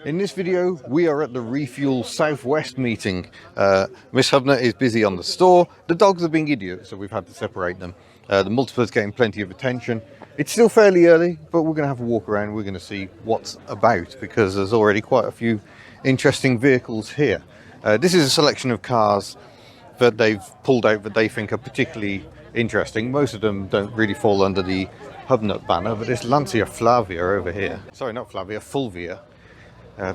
In this video, we are at the Refuel Southwest meeting. Miss HubNut is busy on the store. The dogs are being idiots, so we've had to separate them. The Multiplas getting plenty of attention. It's still fairly early, but we're going to have a walk around. We're going to see what's about, because there's already quite a few interesting vehicles here. This is a selection of cars that they've pulled out that they think are particularly interesting. Most of them don't really fall under the HubNut banner, but this Lancia Flavia over here. Sorry, not Flavia, Fulvia.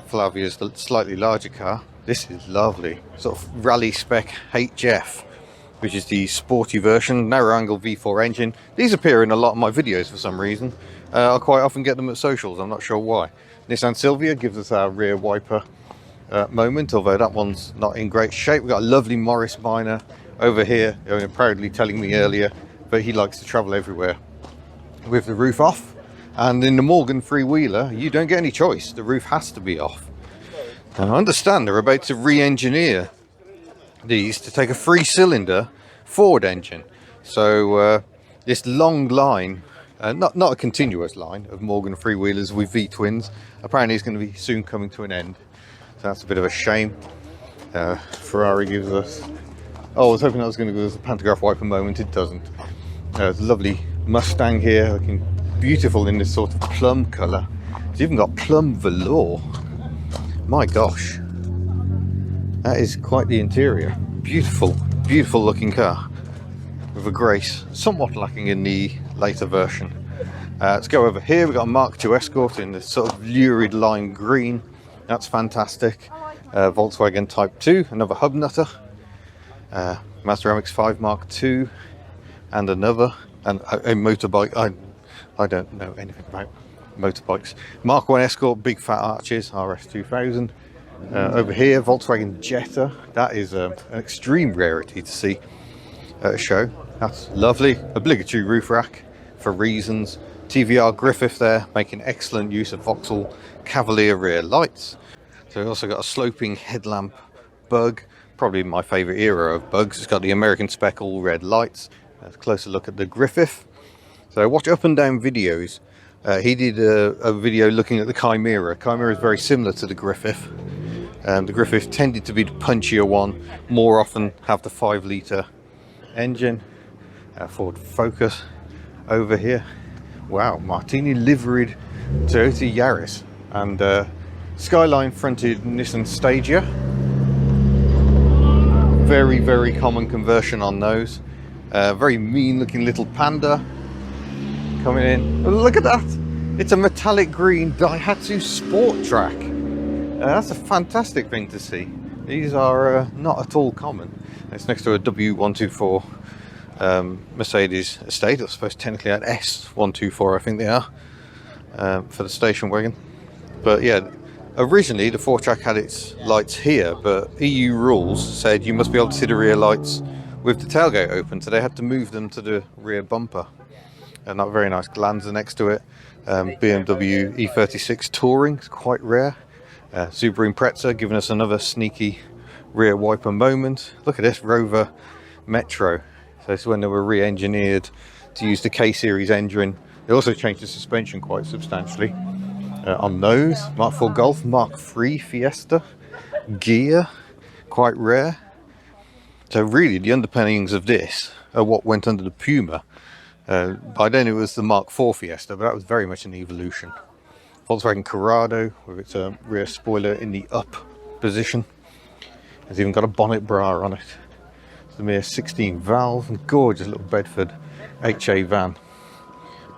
Flavia is the slightly larger car. This is lovely. Sort of rally spec HF, which is the sporty version, narrow angle V4 engine. These appear in a lot of my videos for some reason. I quite often get them at socials, I'm not sure why. Nissan Silvia gives us our rear wiper moment, although that one's not in great shape. We've got a lovely Morris Minor over here, proudly telling me earlier that he likes to travel everywhere with the roof off. And in the Morgan three-wheeler, you don't get any choice. The roof has to be off. And I understand they're about to re-engineer these to take a three-cylinder Ford engine. So this long line, not a continuous line of Morgan three-wheelers with V-twins, apparently is going to be soon coming to an end. So that's a bit of a shame. Ferrari gives us... Oh, I was hoping that was going to give us a pantograph wiper moment. It doesn't. There's a lovely Mustang here, looking beautiful in this sort of plum colour. It's even got plum velour. My gosh, that is quite the interior. Beautiful, beautiful looking car with a grace somewhat lacking in the later version. Let's go over here. We've got a Mk2 Escort in this sort of lurid lime green. That's fantastic. Volkswagen Type 2, another HubNutter. Mazda MX-5 Mark II, and another, and a motorbike. I don't know anything about motorbikes. Mark 1 Escort, big fat arches, RS2000. Over here, Volkswagen Jetta. That is an extreme rarity to see at a show. That's lovely. Obligatory roof rack for reasons. TVR Griffith there, making excellent use of Vauxhall Cavalier rear lights. So we've also got a sloping headlamp bug, probably my favourite era of bugs. It's got the American spec all red lights. A closer look at the Griffith. So watch Up and Down videos. He did a video looking at the Chimera. Chimera is very similar to the Griffith. The Griffith tended to be the punchier one, more often have the 5-litre engine. Ford Focus over here. Wow, Martini liveried Toyota Yaris, and Skyline fronted Nissan Stagia. Very, very common conversion on those. Very mean looking little Panda coming in. Oh, look at that! It's a metallic green Daihatsu Sport Track. That's a fantastic thing to see. These are not at all common. It's next to a W124 Mercedes estate. I suppose technically an S124, I think they are, for the station wagon. But yeah, originally the 4-track had its lights here, but EU rules said you must be able to see the rear lights with the tailgate open, so they had to move them to the rear bumper. And that very nice Glanza next to it. BMW E36 Touring, it's quite rare. Subaru Impreza giving us another sneaky rear wiper moment. Look at this Rover Metro. So this is when they were re-engineered to use the K-Series engine. They also changed the suspension quite substantially on those. Mark 4 Golf, Mark 3 Fiesta, gear, quite rare. So really the underpinnings of this are what went under the Puma. By then it was the Mark 4 Fiesta, but that was very much an evolution. Volkswagen Corrado with its rear spoiler in the up position. It's even got a bonnet bra on it. It's a mere 16 valve and gorgeous little Bedford HA van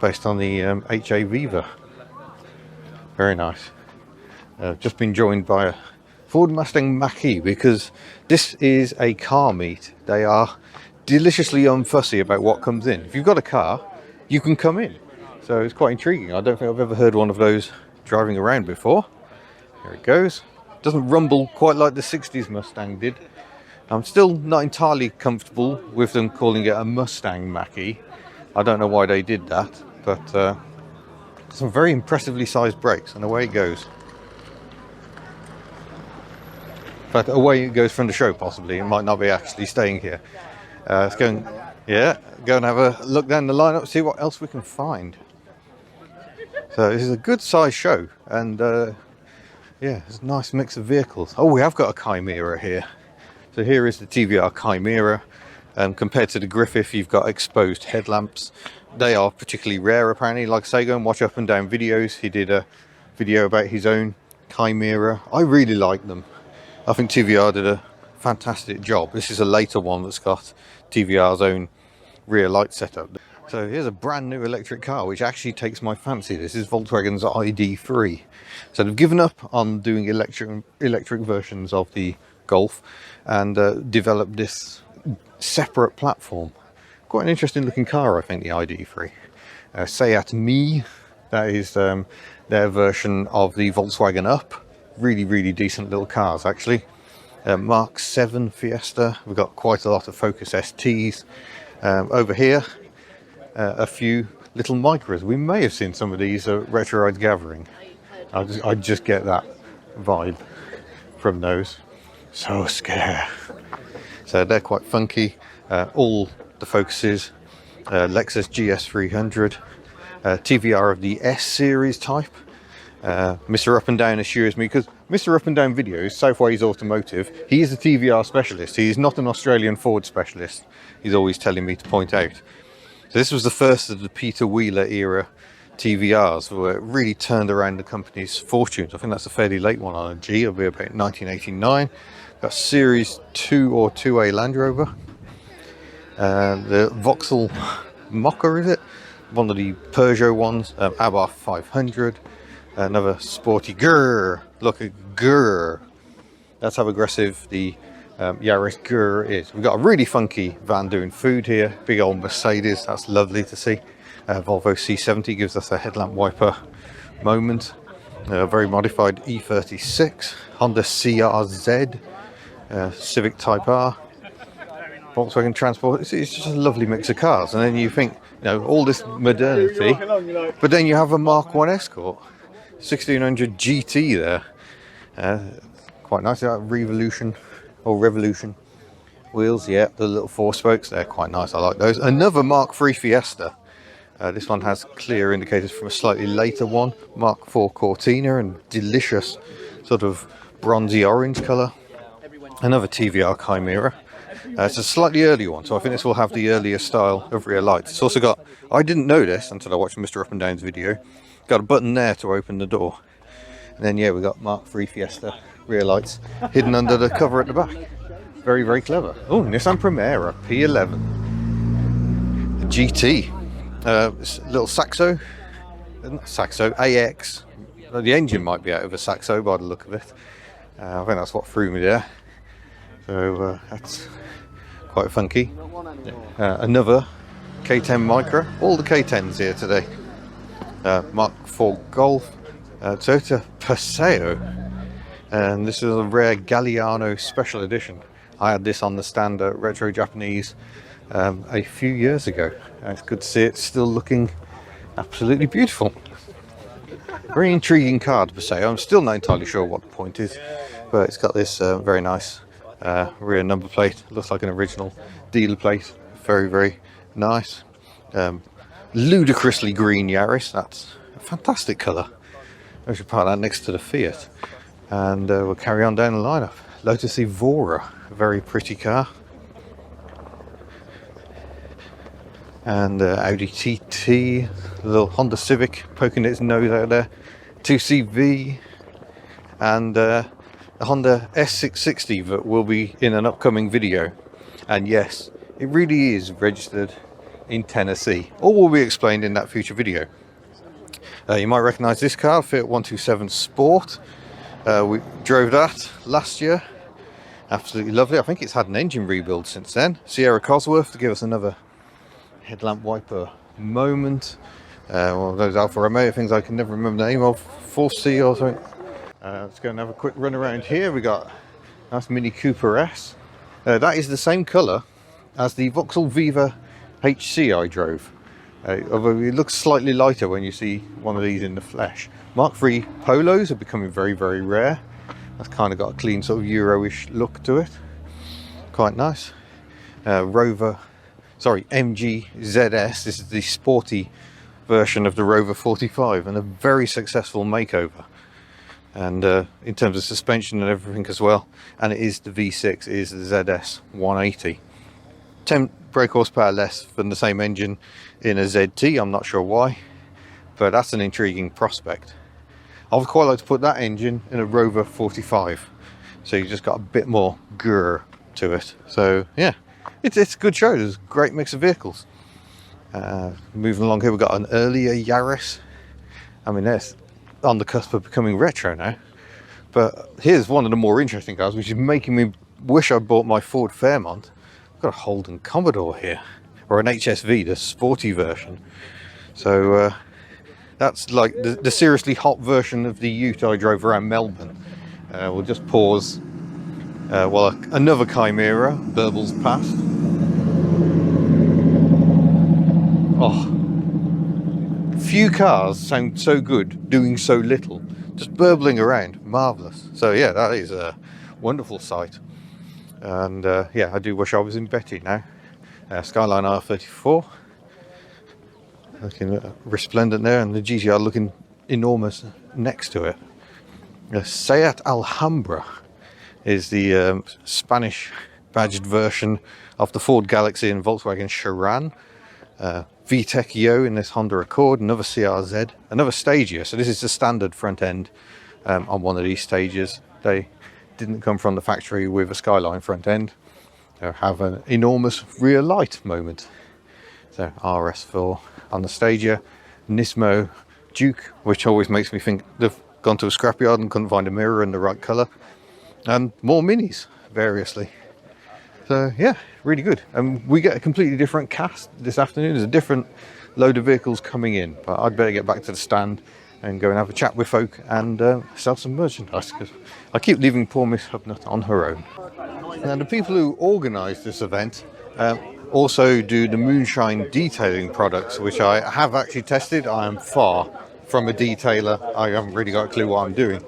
based on the HA Viva. Very nice. Just been joined by a Ford Mustang Mach-E, because this is a car meet. They are deliciously unfussy about what comes in. If you've got a car, you can come in. So it's quite intriguing. I don't think I've ever heard one of those driving around before. Here it goes. Doesn't rumble quite like the 60s Mustang did. I'm still not entirely comfortable with them calling it a Mustang Mach-E. I don't know why they did that, but some very impressively sized brakes, and away it goes. In fact, away it goes from the show, possibly. It might not be actually staying here. Let's go and, go and have a look down the lineup, see what else we can find. So this is a good size show, and Yeah, it's a nice mix of vehicles. Oh, we have got a Chimera here. So here is the TVR Chimera. Compared to the Griffith, you've got exposed headlamps. They are particularly rare, apparently. Like I say, go and watch Up and Down videos. He did a video about his own Chimera. I really like them. I think TVR did a fantastic job. This is a later one that's got TVR's own rear light setup. So here's a brand new electric car which actually takes my fancy. This is Volkswagen's ID3. So they've given up on doing electric versions of the Golf and developed this separate platform. Quite an interesting looking car, I think, the ID3. Seat Me, that is their version of the Volkswagen Up. Really decent little cars, actually. Mark 7 Fiesta. We've got quite a lot of Focus STs. Over here, a few little Micras. We may have seen some of these at Retro Rides Gathering. I just get that vibe from those. So scare. So they're quite funky. All the Focuses, Lexus GS300, TVR of the S series type. Mr. Up and Down assures me, because Mr. Up and Down videos, Southways Automotive, he is a TVR specialist. He is not an Australian Ford specialist. He's always telling me to point out. So this was the first of the Peter Wheeler era TVRs, where it really turned around the company's fortunes. I think that's a fairly late one on a G. It'll be about 1989. Got Series 2 or 2A Land Rover. The Vauxhall Mocha, is it? One of the Peugeot ones. Abarth 500. Another sporty grrr. Look at grrr. That's how aggressive the Yaris grrr is. We've got a really funky van doing food here. Big old Mercedes. That's lovely to see. Volvo C70 gives us a headlamp wiper moment. Very modified E36. Honda CRZ. Civic Type R. Volkswagen Transport. It's just a lovely mix of cars. And then you think, you know, all this modernity, but then you have a Mark 1 Escort. 1600 GT there. Quite nice. Revolution or Revolution wheels. Yeah, the little 4 spokes. They're quite nice. I like those. Another Mark 3 Fiesta. This one has clear indicators from a slightly later one. Mark 4 Cortina and delicious sort of bronzy orange colour. Another TVR Chimera. It's a slightly earlier one, so I think this will have the earlier style of rear lights. It's also got, I didn't know this until I watched Mr. Up and Down's video, got a button there to open the door. And then yeah, we got Mark 3 Fiesta rear lights hidden under the cover at the back. Very clever. Oh, Nissan Primera P11 GT. Little Saxo, AX. The engine might be out of a Saxo by the look of it. I think that's what threw me there. So that's quite funky. Another K10 Micra. All the K10s here today. Mark 4 Golf. Toyota Paseo. And this is a rare Galliano special edition. I had this on the stand at Retro Japanese a few years ago. It's good to see it still looking absolutely beautiful. Very intriguing car, to say. I'm still not entirely sure what the point is, but it's got this very nice rear number plate. Looks like an original dealer plate. Very nice. Ludicrously green Yaris. That's a fantastic colour. I should park that next to the Fiat, and we'll carry on down the lineup. Lotus Evora, a very pretty car. And Audi TT, a little Honda Civic poking its nose out there, 2CV, and a Honda S660 that will be in an upcoming video. And yes, it really is registered in Tennessee, all will be explained in that future video. You might recognise this car, Fiat 127 Sport. We drove that last year, absolutely lovely. I think it's had an engine rebuild since then. Sierra Cosworth to give us another headlamp wiper moment. Well, those Alfa Romeo things I can never remember the name of, 4C or something. Let's go and have a quick run around here. We got a nice Mini Cooper S. That is the same colour as the Vauxhall Viva HC I drove. Although it looks slightly lighter when you see one of these in the flesh. Mark III Polos are becoming very rare. That's kind of got a clean sort of Euro-ish look to it. Quite nice. Rover, sorry, MG ZS. This is the sporty version of the Rover 45 and a very successful makeover. and in terms of suspension and everything as well. And it is the V6, it is the ZS 180. 10 brake horsepower less than the same engine in a ZT. I'm not sure why, but that's an intriguing prospect. I would quite like to put that engine in a Rover 45, so you just got a bit more grrr to it. So yeah, it's a good show. There's a great mix of vehicles. Moving along here, we've got an earlier Yaris. I mean, that's on the cusp of becoming retro now. But here's one of the more interesting cars, which is making me wish I bought my Ford Fairmont. I've got a Holden Commodore here, or an HSV, the sporty version. So that's like the seriously hot version of the Ute I drove around Melbourne. We'll just pause while another Chimera burbles past. Oh, few cars sound so good doing so little, just burbling around, marvellous. So yeah, that is a wonderful sight. And yeah, I do wish I was in Betty now. Skyline R34, looking resplendent there, and the GTR looking enormous next to it. Seat Alhambra is the Spanish badged version of the Ford Galaxy and Volkswagen Charan. VTEC Yo in this Honda Accord, another CRZ, another Stagia. So this is the standard front end on one of these Stagias. They didn't come from the factory with a Skyline front end. They have an enormous rear light moment. So RS4 on the Stagia, Nismo Duke, which always makes me think they've gone to a scrapyard and couldn't find a mirror in the right colour, and more Minis variously. So yeah, really good. And we get a completely different cast this afternoon. There's a different load of vehicles coming in, but I'd better get back to the stand and go and have a chat with folk and sell some merchandise, because I keep leaving poor Miss HubNut on her own. Now, the people who organise this event also do the Moonshine detailing products, which I have actually tested. I am far from a detailer. I haven't really got a clue what I'm doing.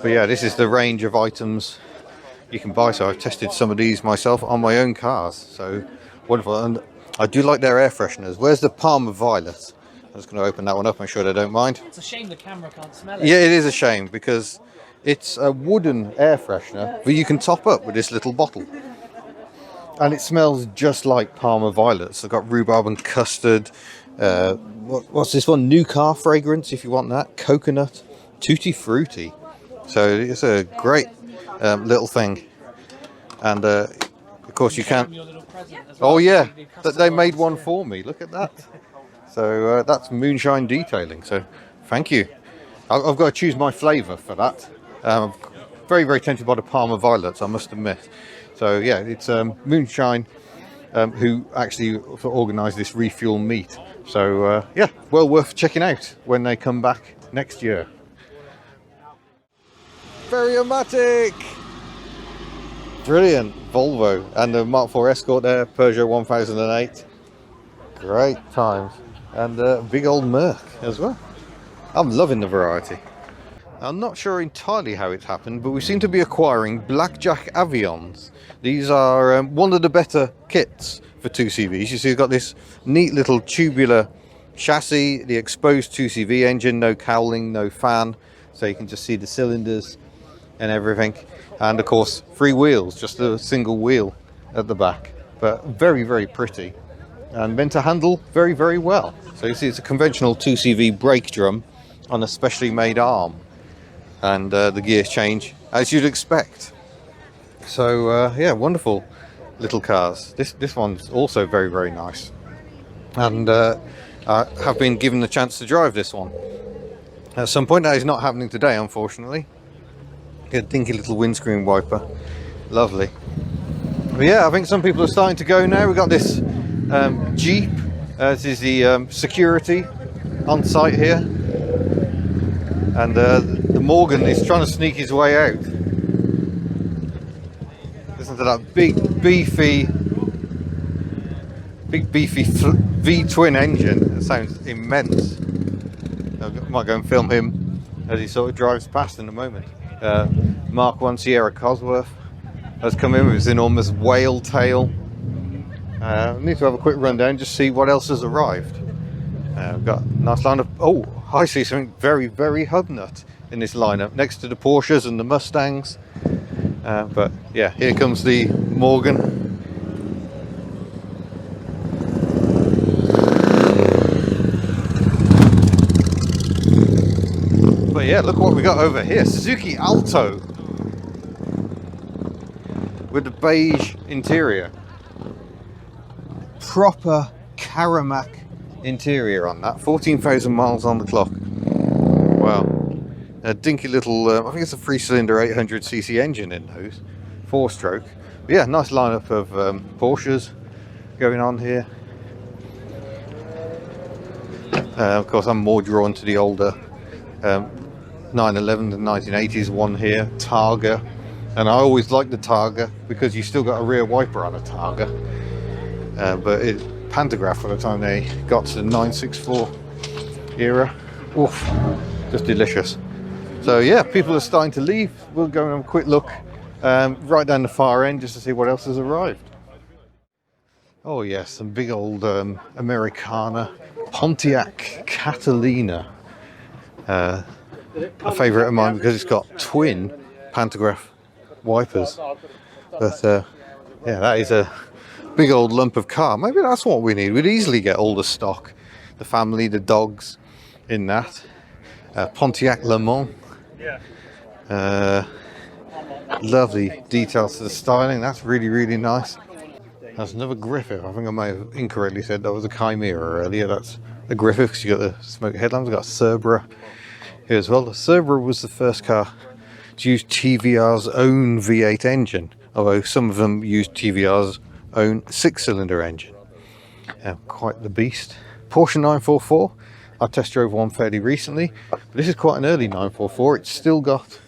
But yeah, this is the range of items you can buy. So I've tested some of these myself on my own cars. So wonderful. And I do like their air fresheners. Where's the Parma Violet? I'm just going to open that one up, make sure they don't mind. It's a shame the camera can't smell it. Yeah, it is a shame, because it's a wooden air freshener that you can top up with this little bottle. And it smells just like Parma Violets. I've got rhubarb and custard. What's this one? New car fragrance, if you want that. Coconut. Tutti Frutti. So it's a great little thing. And of course you can't... Oh yeah, they made one for me. Look at that. So that's Moonshine detailing. So thank you. I've got to choose my flavour for that. I'm very, very tempted by the Parma Violets, I must admit. So yeah, it's Moonshine who actually organised this refuel meet. So yeah, well worth checking out when they come back next year. Variomatic! Brilliant. Volvo and the Mark IV Escort there, Peugeot 1008. Great times. And big old Merc as well. I'm loving the variety. I'm not sure entirely how it's happened, but we seem to be acquiring Blackjack Avions. These are one of the better kits for 2CVs. You see, you've got this neat little tubular chassis, the exposed 2CV engine, no cowling, no fan, so you can just see the cylinders and everything. And of course, 3 wheels, just a single wheel at the back. But very, very pretty. And meant to handle very, very well. So you see it's a conventional 2CV brake drum on a specially made arm. And the gears change as you'd expect. So yeah, wonderful little cars. This one's also very, very nice. And I have been given the chance to drive this one at some point. That is not happening today, unfortunately. A dinky little windscreen wiper. Lovely. But yeah, I think some people are starting to go now. We've got this Jeep. This is the security on site here. And the Morgan is trying to sneak his way out. Listen to that big beefy V-twin engine. It sounds immense. I might go and film him as he sort of drives past in a moment. Mark I Sierra Cosworth has come in with his enormous whale tail. I need to have a quick rundown, just see what else has arrived. We've got a nice line of... Oh, I see something very, very HubNut. in this lineup, next to the Porsches and the Mustangs. But yeah, here comes the Morgan. But yeah, look what we got over here. Suzuki Alto with the beige interior. Proper Caramac interior on that. 14,000 miles on the clock. Wow. A dinky little, I think it's a 3-cylinder 800cc engine in those. 4-stroke. But yeah, nice lineup of Porsches going on here. Of course, I'm more drawn to the older 911, the 1980s one here, Targa. And I always like the Targa because you still got a rear wiper on a Targa. But it pantograph by the time they got to the 964 era. Oof, just delicious. So yeah, people are starting to leave. We'll go and have a quick look right down the far end just to see what else has arrived. Oh yes, some big old Americana Pontiac Catalina. A favourite of mine because it's got twin pantograph wipers. But yeah, that is a big old lump of car. Maybe that's what we need. We'd easily get all the stock, the family, the dogs in that. Pontiac Le Mans. Lovely details to the styling. That's really nice. That's another Griffith. I think I may have incorrectly said that was a Chimera earlier. That's a Griffith because you got the smoke headlamps. We've got Cerbera here as well. The Cerbera was the first car to use TVR's own V8 engine, although some of them used TVR's own 6-cylinder engine. Quite the beast. Porsche 944. I test drove one fairly recently, but this is quite an early 944. It's still got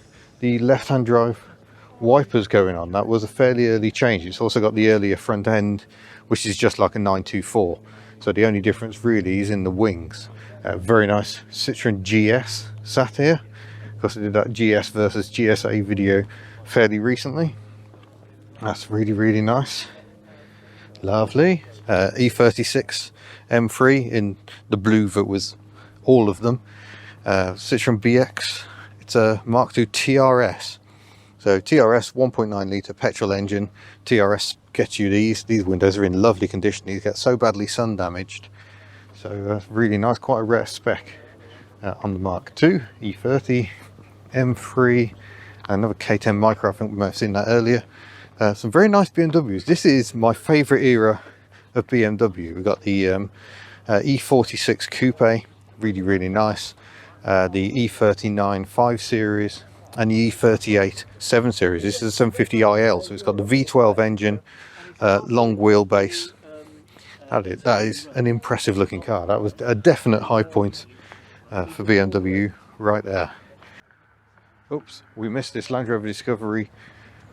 the left-hand drive wipers going on. That was a fairly early change. It's also got the earlier front end, which is just like a 924. So the only difference really is in the wings. Very nice Citroen GS sat here. Of course, I did that GS versus GSA video fairly recently. That's really nice. Lovely. E36 M3 in the blue that was all of them. Citroen BX. It's a Mk2 TRS. So TRS 1.9 litre petrol engine. TRS gets you these. These windows are in lovely condition. These get so badly sun damaged. So really nice, quite a rare spec on the Mark II. E30 M3. Another K10 Micro. I think we might have seen that earlier. Some very nice BMWs. This is my favourite era of BMW. We've got the E46 Coupe, really nice. The E39 5 Series and the E38 7 Series. This is a 750IL, so it's got the V12 engine, long wheelbase. That is an impressive looking car. That was a definite high point for BMW right there. Oops, we missed this Land Rover Discovery.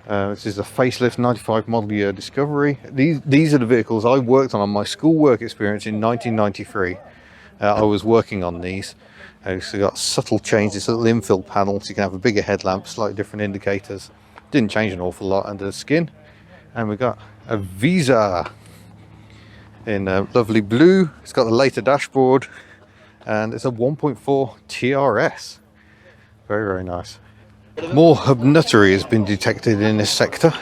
This is a facelift 95 model year Discovery. These are the vehicles I worked on my school work experience in 1993. I was working on these. So got subtle changes, little infill panels. You can have a bigger headlamp, slightly different indicators. Didn't change an awful lot under the skin. And we got a Visa in lovely blue. It's got the later dashboard, and it's a 1.4 TRS. Very nice. More HubNuttery has been detected in this sector.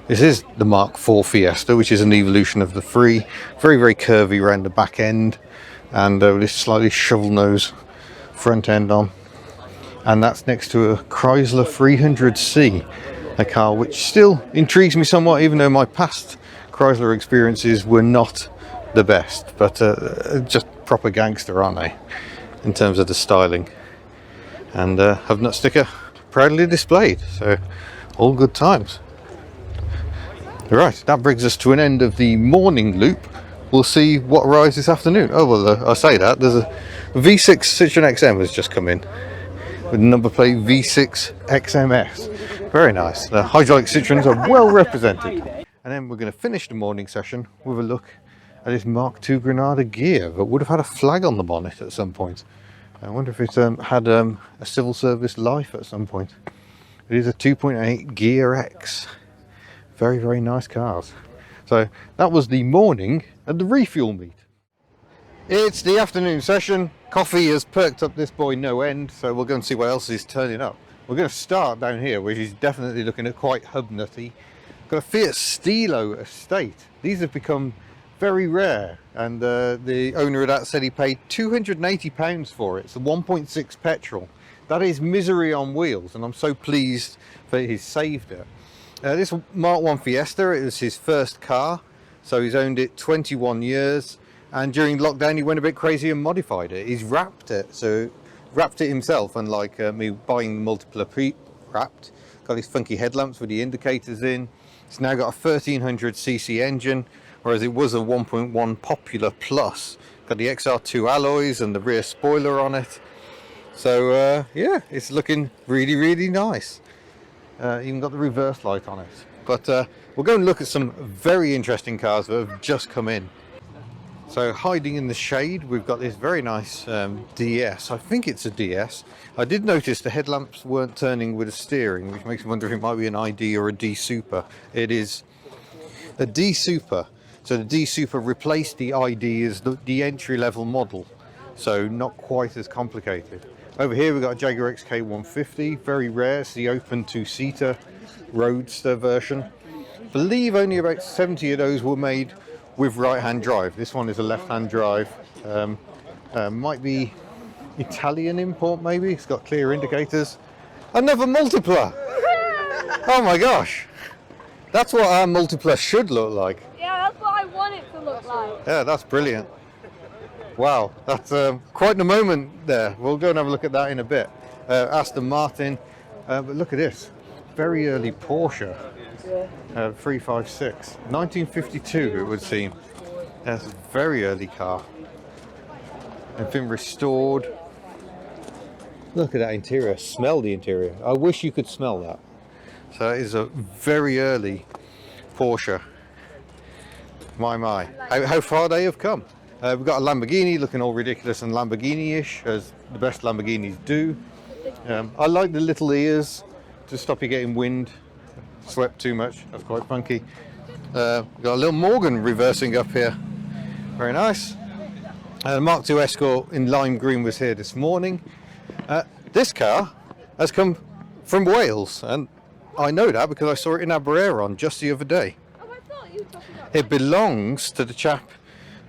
This is the Mark IV Fiesta, which is an evolution of the 3. Very curvy around the back end, and this slightly shovel nose front end on. And that's next to a Chrysler 300C, a car which still intrigues me somewhat, even though my past Chrysler experiences were not the best. But just proper gangster, aren't they, in terms of the styling. And HubNut sticker proudly displayed, so all good times. Right, that brings us to an end of the morning loop. We'll see what arrives this afternoon. Oh well, I say that there's a V6 Citroen XM has just come in with number plate V6 XMS. Very nice. The hydraulic Citroens are well represented. And then we're going to finish the morning session with a look at this Mark II Granada gear that would have had a flag on the bonnet at some point. I wonder if it had a civil service life at some point. It is a 2.8 Gear X. Very nice cars. So that was the morning at the refuel meet. It's the afternoon session. Coffee has perked up this boy no end, so we'll go and see what else is turning up. We're going to start down here, which is definitely looking at quite HubNutty. Got a Fiat Stilo estate. These have become very rare, and the owner of that said he paid £280 for it. It's a 1.6 petrol. That is misery on wheels, and I'm so pleased that he's saved it. This Mark 1 Fiesta, it was his first car, so he's owned it 21 years, and during lockdown he went a bit crazy and modified it. He's wrapped it, so wrapped it himself, unlike me buying Multipla pre-wrapped. Got his funky headlamps with the indicators in. It's now got a 1300cc engine, whereas it was a 1.1 Popular Plus. Got the XR2 alloys and the rear spoiler on it. So yeah, it's looking really, really nice. Even got the reverse light on it. But we'll go and look at some very interesting cars that have just come in. So hiding in the shade, we've got this very nice DS. I think it's a DS. I did notice the headlamps weren't turning with the steering, which makes me wonder if it might be an ID or a D Super. It is a D Super. So the D Super replaced the ID as the entry-level model. So not quite as complicated. Over here we've got a Jaguar XK150, very rare. It's the open two-seater roadster version. I believe only about 70 of those were made with right-hand drive. This one is a left-hand drive. Might be Italian import maybe. It's got clear indicators. Another Multipla! Oh my gosh! That's what our Multipla should look like. Yeah, that's what I want it to look like. Yeah, that's brilliant. Wow, that's quite the moment there. We'll go and have a look at that in a bit. Aston Martin, but look at this. Very early Porsche, 356. 1952 it would seem. That's a very early car. It's been restored. Look at that interior, smell the interior. I wish you could smell that. So it is a very early Porsche. My. How far they have come. We've got a Lamborghini looking all ridiculous and Lamborghini-ish, as the best Lamborghinis do. I like the little ears to stop you getting wind swept too much. That's quite funky. We've got a little Morgan reversing up here. Very nice. Mark II Escort in lime green was here this morning. This car has come from Wales, and I know that because I saw it in Aberaeron just the other day. Oh, I thought you were talking about It belongs to the chap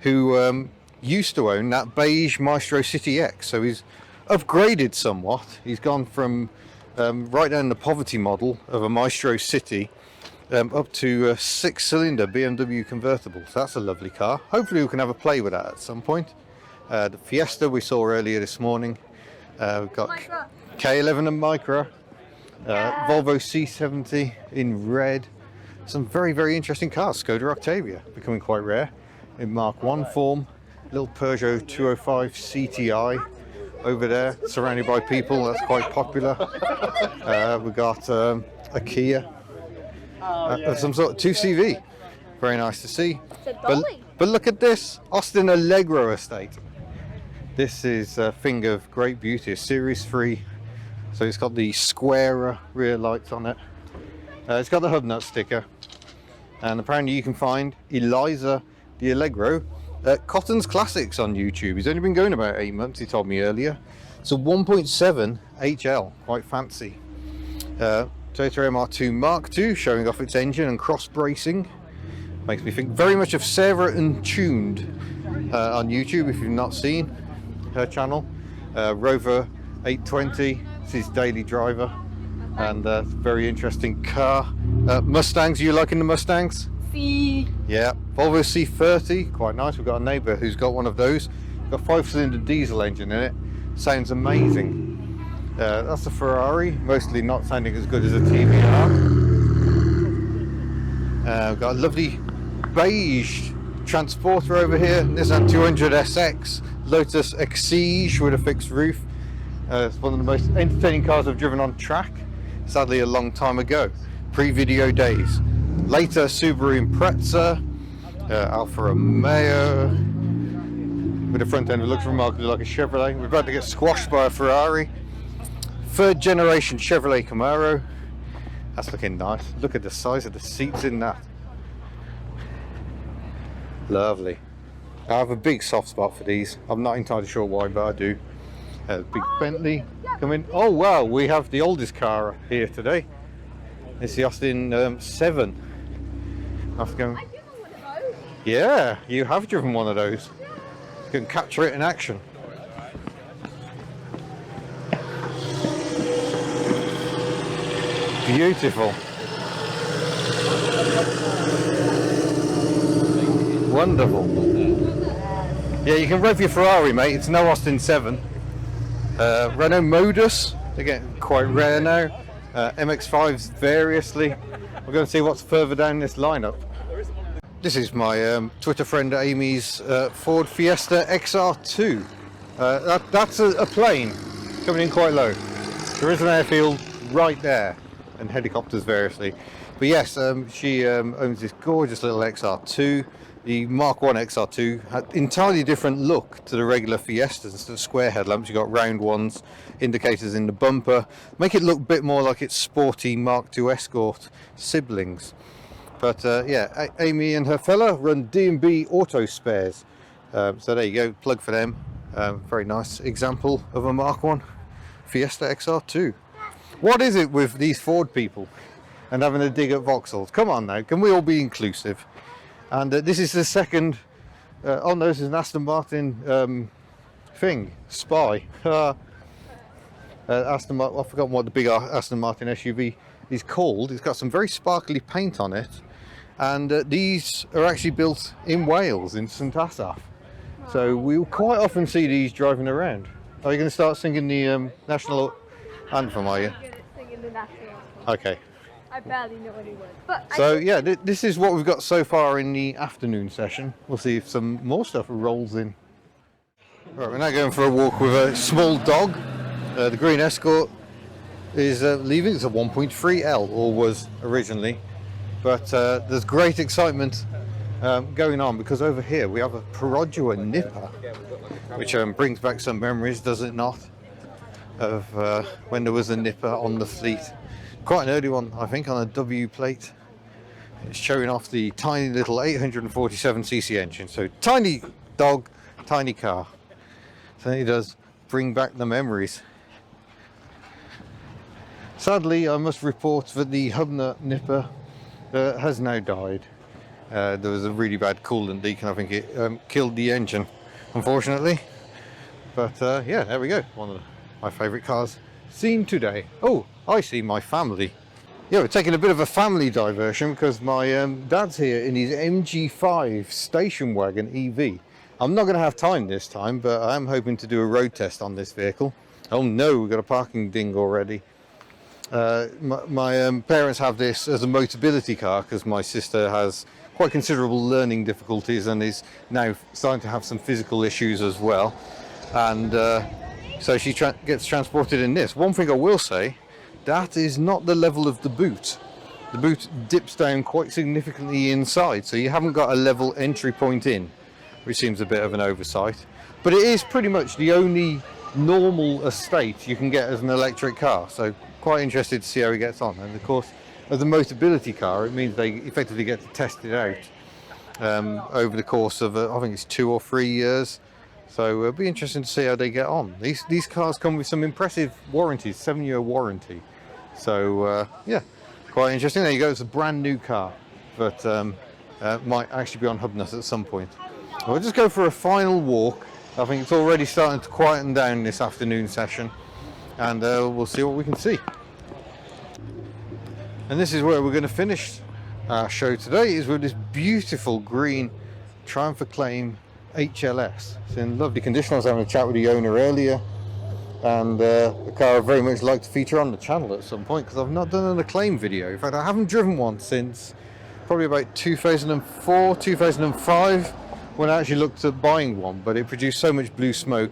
who used to own that beige Maestro City X, so he's upgraded somewhat. He's gone from right down the poverty model of a Maestro City up to a 6-cylinder BMW convertible. So that's a lovely car. Hopefully we can have a play with that at some point. The Fiesta we saw earlier this morning. We've got Micra. K11 and Micra. Volvo C70 in red. Some very, very interesting cars. Skoda Octavia, becoming quite rare in Mark 1 form. Little Peugeot 205 CTI over there, surrounded by people. That's quite popular. We've got a Kia of some sort of 2CV. Very nice to see. But look at this Austin Allegro estate. This is a thing of great beauty, a Series 3. So it's got the squarer rear lights on it. It's got the HubNut sticker. And apparently you can find Eliza the Allegro at Cotton's Classics on YouTube. He's only been going about 8 months, he told me earlier. It's a 1.7 HL, quite fancy. Toyota MR2 Mark II showing off its engine and cross bracing. Makes me think very much of Sarah Untuned on YouTube if you've not seen her channel. Rover 820, it's his daily driver. And very interesting car. Mustangs, you liking the Mustangs? C. Yeah, Volvo C30, quite nice. We've got a neighbour who's got one of those. Got a 5-cylinder diesel engine in it. Sounds amazing. That's a Ferrari, mostly not sounding as good as a TVR. We've got a lovely beige transporter over here. Nissan 200 SX, Lotus Exige with a fixed roof. It's one of the most entertaining cars I've driven on track. Sadly, a long time ago, pre-video days. Later, Subaru Impreza, Alfa Romeo, with a front end that looks remarkably like a Chevrolet. We're about to get squashed by a Ferrari. 3rd generation Chevrolet Camaro. That's looking nice. Look at the size of the seats in that. Lovely. I have a big soft spot for these. I'm not entirely sure why, but I do. Big Bentley coming. Oh wow, we have the oldest car here today. It's the Austin 7. I've driven one of those. Yeah, you have driven one of those. You can capture it in action. Beautiful. Wonderful. Yeah, you can rev your Ferrari, mate. It's no Austin 7. Renault Modus, they're getting quite rare now. MX-5s variously. We're going to see what's further down this lineup. This is my Twitter friend Amy's Ford Fiesta XR2. That's a plane coming in quite low. There is an airfield right there and helicopters variously. But yes, she owns this gorgeous little XR2. The Mark 1 XR2 had entirely different look to the regular Fiestas. Instead of square headlamps, you got round ones, indicators in the bumper, make it look a bit more like its sporty Mark 2 Escort siblings. But yeah, Amy and her fella run D&B Auto Spares. So there you go, plug for them. Very nice example of a Mark 1 Fiesta XR2. What is it with these Ford people and having a dig at Vauxhalls? Come on now, can we all be inclusive? And this is the second, oh no, this is an Aston Martin Spy. Aston Martin, I've forgotten what the big Aston Martin SUV is called. It's got some very sparkly paint on it. And these are actually built in Wales, in St Asaph. So we'll quite often see these driving around. Are you going to start singing the national anthem, are you? I'm good at singing the national anthem. Okay. I barely know any words. But So yeah, this is what we've got so far in the afternoon session. We'll see if some more stuff rolls in. Right, we're now going for a walk with a small dog. The green Escort is leaving. It's a 1.3L, or was originally. But there's great excitement going on because over here we have a Perodua Nipper, which brings back some memories, does it not, of when there was a Nipper on the fleet. Quite an early one, I think, on a W plate. It's showing off the tiny little 847cc engine. So tiny dog, tiny car. So it does bring back the memories. Sadly, I must report that the HubNut Nipper has now died. There was a really bad coolant leak and I think it killed the engine, unfortunately. But yeah, there we go. One of my favourite cars seen today. Oh, I see my family. Yeah, we're taking a bit of a family diversion because my dad's here in his MG5 station wagon EV. I'm not going to have time this time, but I'm hoping to do a road test on this vehicle. Oh no, we've got a parking ding already. My parents have this as a motability car because my sister has quite considerable learning difficulties and is now starting to have some physical issues as well. And so she gets transported in this. One thing I will say, that is not the level of the boot. The boot dips down quite significantly inside, so you haven't got a level entry point in, which seems a bit of an oversight. But it is pretty much the only normal estate you can get as an electric car, so quite interested to see how he gets on. And of course, as a motability car, it means they effectively get to test it out over the course of I think it's 2 or 3 years. So it'll be interesting to see how they get on. These cars come with some impressive warranties, 7-year warranty. So yeah, quite interesting. There you go, it's a brand new car, but might actually be on HubNut at some point. We'll just go for a final walk. I think it's already starting to quieten down this afternoon session, and we'll see what we can see. And this is where we're going to finish our show today, is with this beautiful green Triumph Acclaim HLS. It's in lovely condition. I was having a chat with the owner earlier, and the car I very much like to feature on the channel at some point because I've not done an Acclaim video. In fact, I haven't driven one since probably about 2004, 2005, when I actually looked at buying one, but it produced so much blue smoke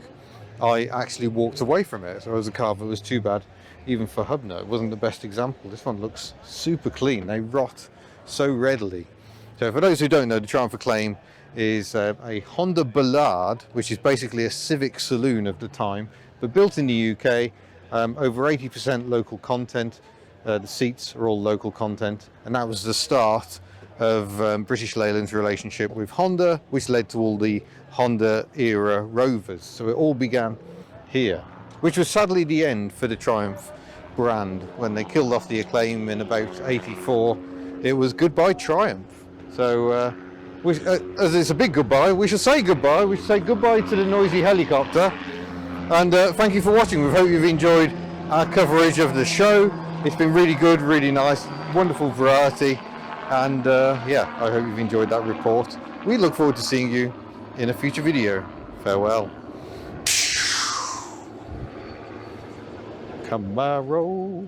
I actually walked away from it. So it was a car that was too bad even for HubNut. It wasn't the best example. This one looks super clean. They rot so readily. So for those who don't know, the Triumph Acclaim is a Honda Ballade, which is basically a Civic saloon of the time, but built in the UK, over 80% local content. The seats are all local content, and that was the start of British Leyland's relationship with Honda, which led to all the Honda era Rovers. So it all began here, which was sadly the end for the Triumph brand. When they killed off the Acclaim in about 84, it was goodbye Triumph. So as it's a big goodbye, we should say goodbye. We should say goodbye to the noisy helicopter. And thank you for watching. We hope you've enjoyed our coverage of the show. It's been really good, really nice, wonderful variety. And yeah, I hope you've enjoyed that report. We look forward to seeing you in a future video. Farewell. Camaro.